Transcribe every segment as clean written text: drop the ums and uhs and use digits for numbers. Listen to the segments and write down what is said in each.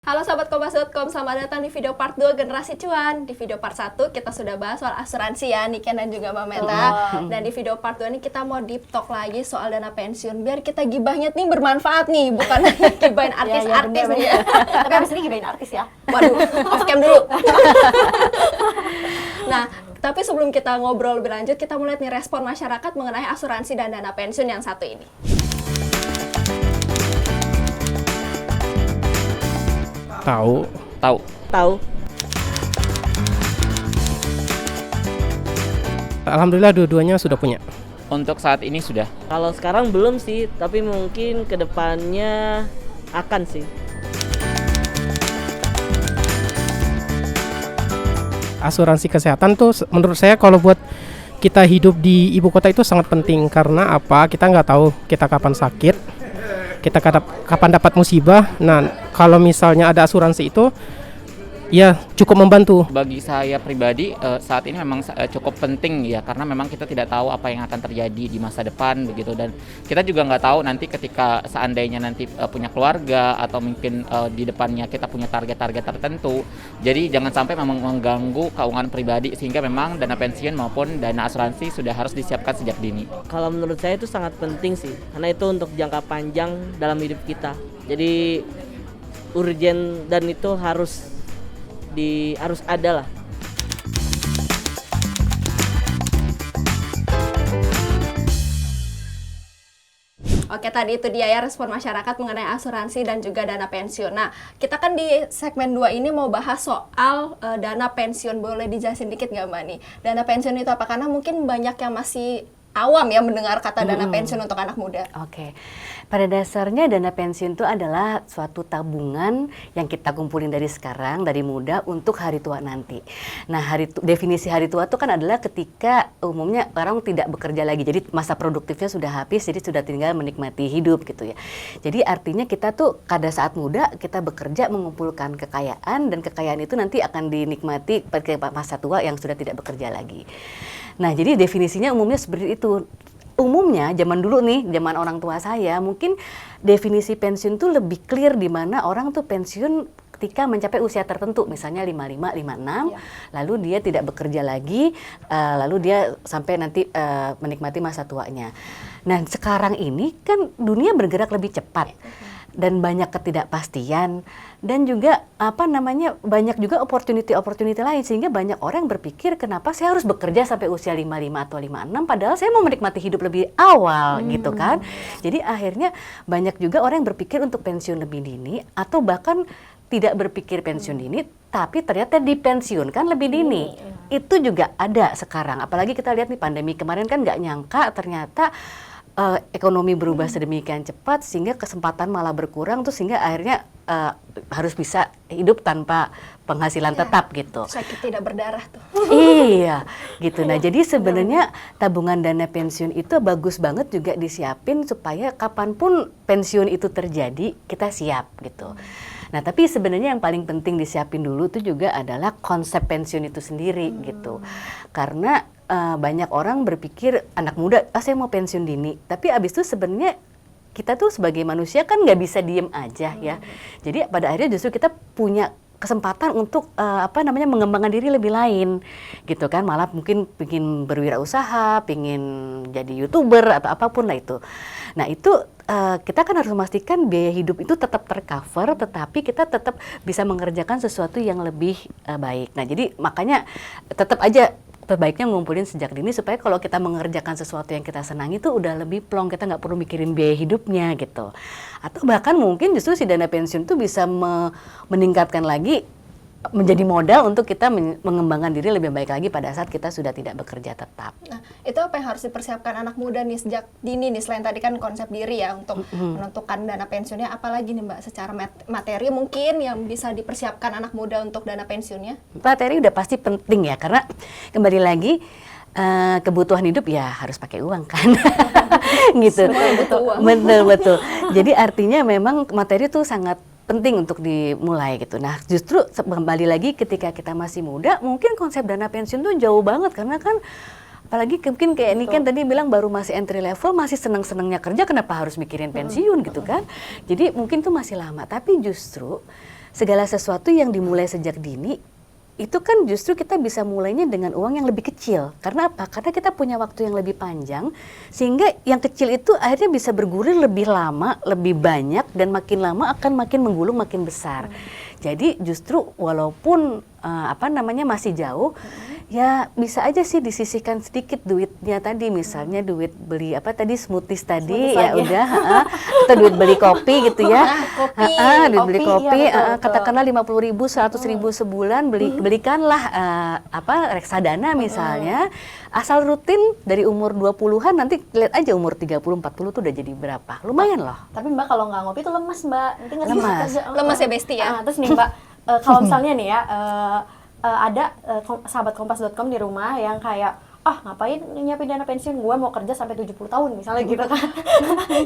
Halo Sobat Kompas.com, selamat datang di video part 2 Generasi Cuan. Di video part 1 kita sudah bahas soal asuransi ya, Niken dan juga Mbak Meta. Dan di video part 2 ini kita mau deep talk lagi soal dana pensiun. Biar kita gibahnya nih bermanfaat nih, bukan hanya gibahin artis-artis nih ya. Tapi abis ini gibahin artis ya. Waduh, off cam dulu. Nah, tapi sebelum kita ngobrol lebih lanjut, kita mulai nih respon masyarakat mengenai asuransi dan dana pensiun yang satu ini. Tahu. Alhamdulillah dua-duanya sudah punya. Untuk saat ini sudah. Kalau sekarang belum sih, tapi mungkin kedepannya akan sih. Asuransi kesehatan tuh menurut saya kalau buat kita hidup di ibu kota itu sangat penting. Karena apa? Kita nggak tahu kita kapan sakit, kita kapan dapat musibah. Nah, kalau misalnya ada asuransi itu ya cukup membantu. Bagi saya pribadi saat ini memang cukup penting ya, karena memang kita tidak tahu apa yang akan terjadi di masa depan begitu, dan kita juga nggak tahu nanti ketika seandainya nanti punya keluarga atau mungkin di depannya kita punya target-target tertentu. Jadi jangan sampai memang mengganggu keuangan pribadi, sehingga memang dana pensiun maupun dana asuransi sudah harus disiapkan sejak dini. Kalau menurut saya itu sangat penting sih, karena itu untuk jangka panjang dalam hidup kita. Jadi urgen dan itu harus ada lah. Oke, tadi itu dia ya respon masyarakat mengenai asuransi dan juga dana pensiun. Nah, kita kan di segmen 2 ini mau bahas soal dana pensiun. Boleh dijelasin dikit nggak Mbak nih? Dana pensiun itu apa? Karena mungkin banyak yang masih awam ya mendengar kata dana pensiun untuk anak muda. Oke. Pada dasarnya dana pensiun itu adalah suatu tabungan yang kita kumpulin dari sekarang, dari muda untuk hari tua nanti. Nah, definisi hari tua itu kan adalah ketika umumnya orang tidak bekerja lagi. Jadi masa produktifnya sudah habis, jadi sudah tinggal menikmati hidup gitu ya. Jadi artinya kita tuh pada saat muda kita bekerja mengumpulkan kekayaan, dan kekayaan itu nanti akan dinikmati pada masa tua yang sudah tidak bekerja lagi. Nah, jadi definisinya umumnya seperti itu. Umumnya zaman dulu nih, zaman orang tua saya, mungkin definisi pensiun tuh lebih clear, di mana orang tuh pensiun ketika mencapai usia tertentu, misalnya 55, 56, lalu dia tidak bekerja lagi, lalu dia sampai nanti menikmati masa tuanya. Nah, sekarang ini kan dunia bergerak lebih cepat. Dan banyak ketidakpastian, dan juga banyak juga opportunity lain, sehingga banyak orang berpikir kenapa saya harus bekerja sampai usia 55 atau 56 padahal saya mau menikmati hidup lebih awal gitu kan. Jadi akhirnya banyak juga orang yang berpikir untuk pensiun lebih dini, atau bahkan tidak berpikir pensiun dini tapi ternyata dipensiunkan lebih dini. Itu juga ada sekarang, apalagi kita lihat nih pandemi kemarin kan nggak nyangka ternyata ekonomi berubah sedemikian cepat sehingga kesempatan malah berkurang tuh, sehingga akhirnya harus bisa hidup tanpa penghasilan tetap gitu. Sakit tidak berdarah tuh. Iya, gitu. Nah, jadi sebenarnya tabungan dana pensiun itu bagus banget juga disiapin supaya kapanpun pensiun itu terjadi kita siap gitu. Nah, tapi sebenarnya yang paling penting disiapin dulu itu juga adalah konsep pensiun itu sendiri gitu. Karena banyak orang berpikir anak muda, saya mau pensiun dini. Tapi abis itu sebenarnya kita tuh sebagai manusia kan nggak bisa diem aja ya. Jadi pada akhirnya justru kita punya kesempatan untuk mengembangkan diri lebih lain gitu kan, malah mungkin pingin berwirausaha, pingin jadi YouTuber atau apapun lah itu. Nah, itu kita kan harus memastikan biaya hidup itu tetap tercover, tetapi kita tetap bisa mengerjakan sesuatu yang lebih baik. Nah, jadi makanya tetap aja baiknya ngumpulin sejak dini, supaya kalau kita mengerjakan sesuatu yang kita senangi itu udah lebih plong, kita nggak perlu mikirin biaya hidupnya gitu. Atau bahkan mungkin justru si dana pensiun itu bisa meningkatkan lagi, menjadi modal untuk kita mengembangkan diri lebih baik lagi pada saat kita sudah tidak bekerja tetap. Nah, itu apa yang harus dipersiapkan anak muda nih sejak dini nih, selain tadi kan konsep diri ya untuk menentukan dana pensiunnya, apalagi nih Mbak secara materi mungkin yang bisa dipersiapkan anak muda untuk dana pensiunnya? Materi udah pasti penting ya, karena kembali lagi kebutuhan hidup ya harus pakai uang kan. Gitu. Betul. Jadi artinya memang materi itu sangat penting untuk dimulai gitu. Nah, justru kembali lagi ketika kita masih muda, mungkin konsep dana pensiun tuh jauh banget, karena kan Apalagi mungkin kayak ini kan tadi bilang baru masih entry level, masih seneng-senengnya kerja, kenapa harus mikirin pensiun gitu kan? Jadi mungkin itu masih lama, tapi justru segala sesuatu yang dimulai sejak dini itu kan justru kita bisa mulainya dengan uang yang lebih kecil. Karena apa? Karena kita punya waktu yang lebih panjang, sehingga yang kecil itu akhirnya bisa bergulir lebih lama, lebih banyak, dan makin lama akan makin menggulung, makin besar. Jadi justru walaupun masih jauh, ya bisa aja sih disisihkan sedikit duitnya tadi, misalnya duit beli smoothies tadi, ya udah, atau duit beli kopi gitu ya, duit beli kopi, katakanlah 50.000, 100.000 sebulan, belikanlah reksadana misalnya, asal rutin dari umur 20-an, nanti lihat aja umur 30, 40 tuh udah jadi berapa, lumayan loh. Tapi Mbak kalau nggak ngopi tuh lemas Mbak, nanti nggak bisa Lemas. kerja. Lemas ya Besti ya. Terus nih Mbak, kalau misalnya nih ya, ada sahabat kompas.com di rumah yang kayak, ngapain nyiapin dana pensiun, gue mau kerja sampai 70 tahun misalnya gitu kan.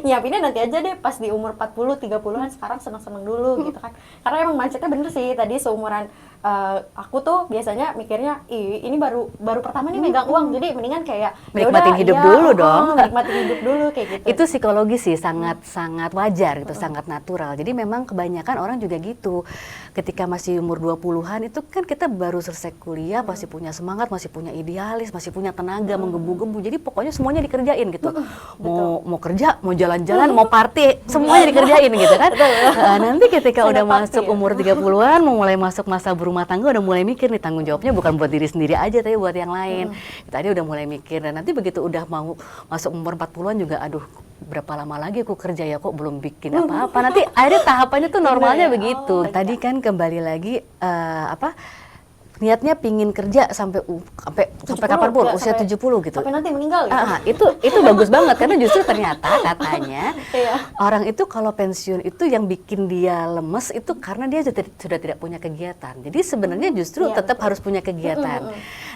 Nyiapinnya nanti aja deh pas di umur 40, 30-an, sekarang seneng-seneng dulu gitu kan. Karena emang mindsetnya bener sih, tadi seumuran aku tuh biasanya mikirnya, ini baru pertama nih megang uang, jadi mendingan kayak Nikmatin hidup dulu dong. nikmatin hidup dulu kayak gitu. Itu psikologis sih, sangat wajar gitu, sangat natural. Jadi memang kebanyakan orang juga gitu. Ketika masih umur 20-an itu kan kita baru selesai kuliah, masih punya semangat, masih punya idealis, masih punya tenaga, menggebu-gebu. Jadi pokoknya semuanya dikerjain gitu. Mau kerja, mau jalan-jalan, mau party, semuanya dikerjain gitu kan. Nanti ketika udah masuk umur 30-an, mau mulai masuk masa berumah tangga, udah mulai mikir nih, tanggung jawabnya bukan buat diri sendiri aja, tapi buat yang lain. Tadi udah mulai mikir, dan nanti begitu udah mau masuk umur 40-an juga, aduh berapa lama lagi aku kerja ya, kok belum bikin apa-apa. Nanti akhirnya tahapannya tuh normalnya begitu. Tadi kan kembali lagi niatnya pingin kerja sampai kapanpun, usia 70 gitu. Sampai nanti meninggal gitu. Itu bagus banget, karena justru ternyata katanya orang itu kalau pensiun itu yang bikin dia lemes itu karena dia sudah tidak punya kegiatan. Jadi sebenarnya justru tetap harus punya kegiatan.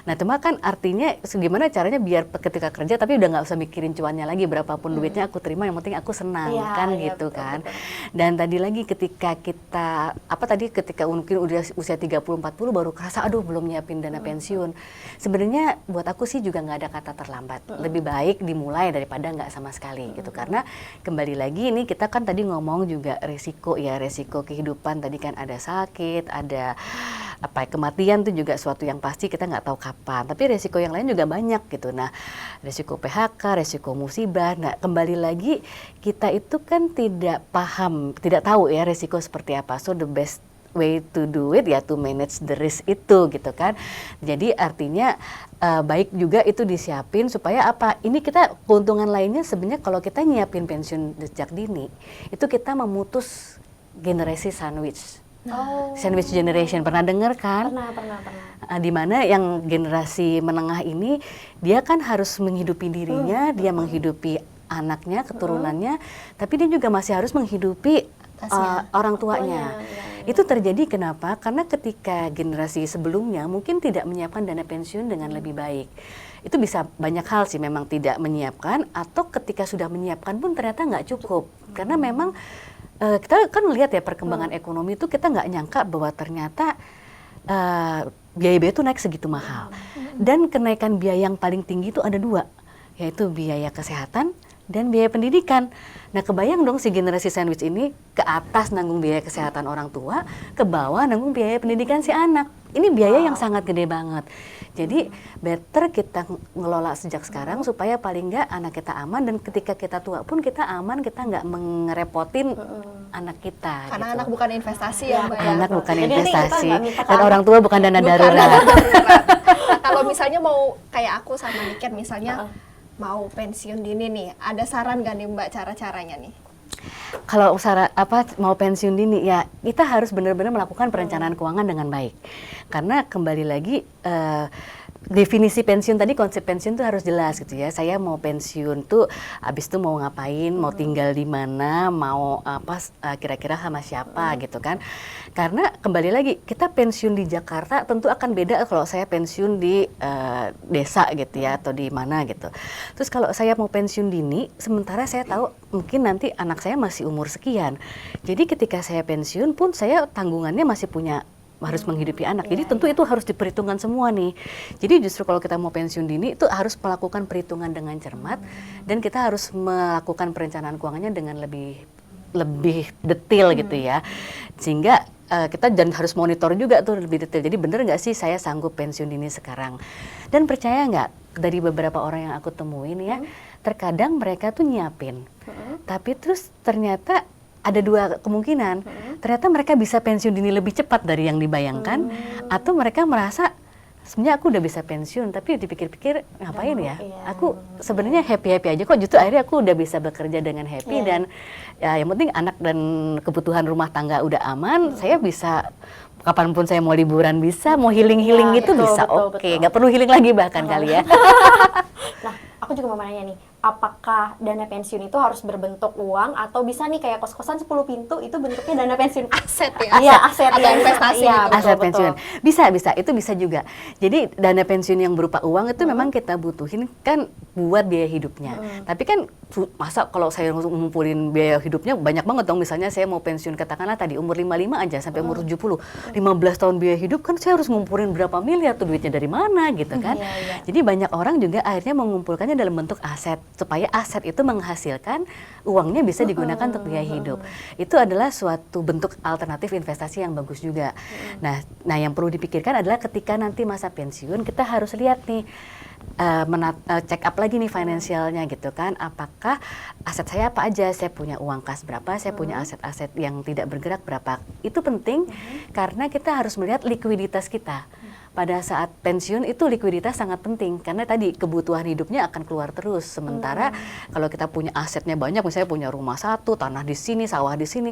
Nah, cuma kan artinya gimana caranya biar ketika kerja tapi udah nggak usah mikirin cuannya lagi, berapapun duitnya aku terima, yang penting aku senang gitu kan. Dan tadi lagi ketika kita ketika mungkin udah usia 30-40 baru kerasa aduh belum nyiapin dana pensiun. Sebenarnya buat aku sih juga nggak ada kata terlambat. Lebih baik dimulai daripada nggak sama sekali gitu. Karena kembali lagi ini kita kan tadi ngomong juga resiko kehidupan, tadi kan ada sakit, ada kematian tuh juga suatu yang pasti kita nggak tahu kapan. Tapi resiko yang lain juga banyak gitu. Nah, resiko PHK, resiko musibah. Nah, kembali lagi kita itu kan tidak paham, tidak tahu ya resiko seperti apa. So the best way to do it ya to manage the risk itu gitu kan. Jadi artinya baik juga itu disiapin supaya apa? Ini kita keuntungan lainnya sebenarnya kalau kita nyiapin pensiun sejak dini, itu kita memutus generasi sandwich. Sandwich generation, pernah dengar kan? Pernah. Di mana yang generasi menengah ini dia kan harus menghidupi dirinya, dia menghidupi anaknya, keturunannya, tapi dia juga masih harus menghidupi orang tuanya. Itu terjadi kenapa? Karena ketika generasi sebelumnya mungkin tidak menyiapkan dana pensiun dengan lebih baik. Itu bisa banyak hal sih, memang tidak menyiapkan, atau ketika sudah menyiapkan pun ternyata nggak cukup. Karena memang kita kan lihat ya perkembangan ekonomi itu, kita nggak nyangka bahwa ternyata biaya-biaya itu naik segitu mahal. Dan kenaikan biaya yang paling tinggi itu ada dua, yaitu biaya kesehatan dan biaya pendidikan. Nah, kebayang dong si generasi sandwich ini ke atas nanggung biaya kesehatan orang tua, ke bawah nanggung biaya pendidikan si anak. Ini biaya yang sangat gede banget. Jadi better kita ngelola sejak sekarang supaya paling nggak anak kita aman, dan ketika kita tua pun kita aman, kita nggak ngerepotin anak kita. Karena gitu. anak bukan investasi ya Mbak. Anak bukan Jadi investasi, kita nggak minta dan orang tua bukan dana darurat. Nah, kalau misalnya mau kayak aku sama Niken misalnya mau pensiun dini nih, ada saran gak nih Mbak cara-caranya nih? Kalau mau pensiun dini ya kita harus benar-benar melakukan perencanaan keuangan dengan baik. Karena kembali lagi definisi pensiun tadi, konsep pensiun tuh harus jelas gitu ya. Saya mau pensiun tuh abis itu mau ngapain, mau tinggal di mana, mau kira-kira sama siapa gitu kan. Karena kembali lagi kita pensiun di Jakarta tentu akan beda kalau saya pensiun di desa gitu ya, atau di mana gitu. Terus kalau saya mau pensiun dini, sementara saya tahu mungkin nanti anak saya masih umur sekian. Jadi ketika saya pensiun pun saya tanggungannya masih punya harus menghidupi anak. Jadi tentu itu harus diperhitungkan semua nih. Jadi justru kalau kita mau pensiun dini itu harus melakukan perhitungan dengan cermat dan kita harus melakukan perencanaan keuangannya dengan lebih detail gitu ya. Sehingga kita dan harus monitor juga tuh lebih detail. Jadi bener nggak sih saya sanggup pensiun dini sekarang? Dan percaya nggak dari beberapa orang yang aku temuin ya, terkadang mereka tuh nyiapin, tapi terus ternyata ada dua kemungkinan. Ternyata mereka bisa pensiun dini lebih cepat dari yang dibayangkan, atau mereka merasa sebenarnya aku udah bisa pensiun, tapi dipikir-pikir ngapain ya? Aku sebenarnya happy-happy aja kok. Justru akhirnya aku udah bisa bekerja dengan happy dan ya yang penting anak dan kebutuhan rumah tangga udah aman. Saya bisa kapanpun saya mau liburan bisa, mau healing-healing gitu bisa. Oke, nggak perlu healing lagi bahkan kali ya. Nah, aku juga mau nanya nih, apakah dana pensiun itu harus berbentuk uang atau bisa nih kayak kos-kosan 10 pintu itu bentuknya dana pensiun? Aset ya. Iya, aset atau ya, investasi iya, gitu. Aset pensiun. Bisa, itu bisa juga. Jadi dana pensiun yang berupa uang itu memang kita butuhin kan buat biaya hidupnya. Tapi kan masa kalau saya ngumpulin biaya hidupnya banyak banget dong. Misalnya saya mau pensiun katakanlah tadi umur 55 aja sampai umur 70. 15 tahun biaya hidup kan saya harus ngumpulin berapa miliar tuh, duitnya dari mana gitu kan. Jadi banyak orang juga akhirnya mengumpulkannya dalam bentuk aset supaya aset itu menghasilkan uangnya bisa digunakan untuk biaya hidup. Itu adalah suatu bentuk alternatif investasi yang bagus juga. Nah yang perlu dipikirkan adalah ketika nanti masa pensiun kita harus lihat nih check up lagi nih finansialnya gitu kan, apakah aset saya apa aja, saya punya uang kas berapa, saya punya aset-aset yang tidak bergerak berapa. Itu penting karena kita harus melihat likuiditas kita. Pada saat pensiun itu likuiditas sangat penting karena tadi kebutuhan hidupnya akan keluar terus. Sementara kalau kita punya asetnya banyak, misalnya punya rumah satu, tanah di sini, sawah di sini,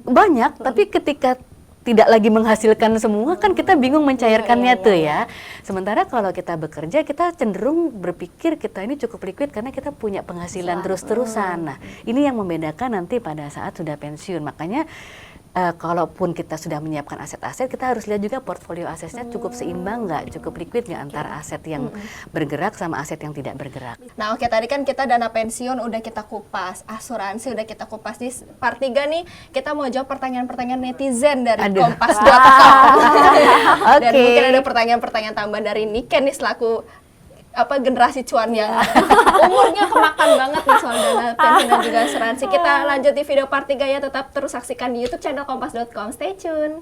banyak, tapi ketika tidak lagi menghasilkan semua kan kita bingung mencairkannya tuh ya. Sementara kalau kita bekerja kita cenderung berpikir kita ini cukup liquid karena kita punya penghasilan terus-terusan. Nah, ini yang membedakan nanti pada saat sudah pensiun. Makanya kalaupun kita sudah menyiapkan aset-aset, kita harus lihat juga portfolio asetnya cukup seimbang nggak, cukup liquid nggak antara aset yang bergerak sama aset yang tidak bergerak. Nah oke, tadi kan kita dana pensiun udah kita kupas, asuransi udah kita kupas. Di part 3 nih kita mau jawab pertanyaan-pertanyaan netizen dari kompas.com. Dan mungkin ada pertanyaan-pertanyaan tambahan dari Niken nih selaku generasi cuan yang umurnya kemakan banget nih soal dana pensiun dan juga asuransi. Kita lanjut di video part 3 ya, tetap terus saksikan di YouTube channel kompas.com. Stay tune.